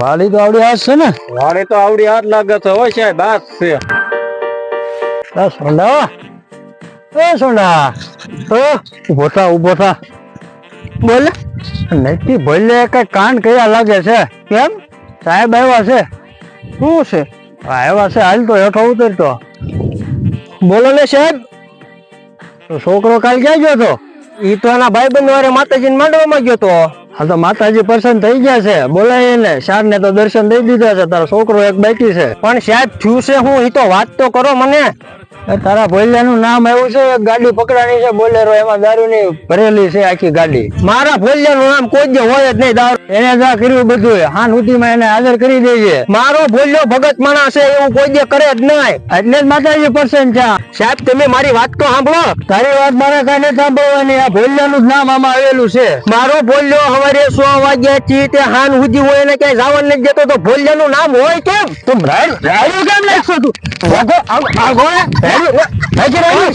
વાડી તો આવડી હાથ છે ને? વાડી તો આવડી હાથ લાગે છે હોય સાહેબ, હાથ છે. સોંડા સોંડા ઉભો થા બોલે નથી બોલે કઈ કાન કયા લાગે છે? કેમ સાહેબ આવ્યા છે? શું છે? આવ્યા છે, હાલ તો હેઠો ઉતરતો. બોલો ને સાહેબ. તો છોકરો કાલ ક્યાં ગયો તો? ઈ તો એના ભાઈબંધ વારે માતાજીને માંડવામાં ગયો તો. હા તો માતાજી પ્રસન્ન થઈ ગયા છે, બોલાય એને. શાર ને તો દર્શન દઈ દીધા છે, તારો છોકરો એક બાકી છે. પણ સાહેબ થયું છે હું? ઈ તો વાત તો કરો મને. તારા ભોલિયાનું નામ આવ્યું છે, એક ગાડી પકડાની છે બોલેરો, એમાં દારૂની ભરેલી છે આખી ગાડી. મારા ભોલિયાનું નામ કોઈ જ હોય જ નહીં. દારૂ એને જા કર્યું બધું, હાન સુધીમાં એને હાજર કરી દેજે. મારો ભોલિયો ભગત માણસ છે, એવું કોઈ જે કરે જ નહીં, એટલે જ માતાજી પસંદ છે. સાહેબ તમે મારી વાત તો સાંભળો. તારી વાત મારે કઈ નથી સાંભળવાની. આ ભોલિયાનું જ નામ આમાં આવેલું છે. મારો ભોલિયો સવારે 100 વાગ્યા થી તે હાન સુધી હોય ને ક્યાંય જવા નથી જતો, તો ભોલિયાનું નામ હોય કેમ? તું રાડ્યું કેમ નાખશો તું?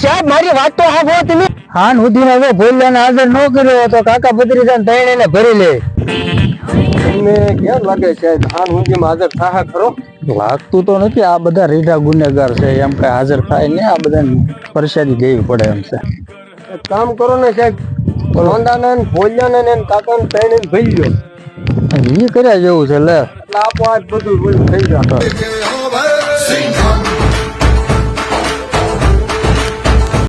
સાહેબ મારી વાત તો સાંભળો તમે. હાન સુધીમાં જો ભોલિયાને હાજર ન કર્યો તો કાકા ભત્રીજાને તૈણીને ભરી લે. તમને કેમ લાગે સાહેબ હાન ઊંઘીમાં હાજર થાહે ખરો? લાગતું તો નથી. આ બધા રીઢા ગુનેગાર છે, એમ કઈ હાજર થાય ને. આ બધાને પરસાદી દેવી પડે એમ છે. એક કામ કરો ને સાહેબ, રોંડાને ભોલિયાને ને કાકાને તૈણીને ભરી લ્યો. એ કર્યા જેવું છે લે. એટલે આપો આજ બધું થઈ જાય.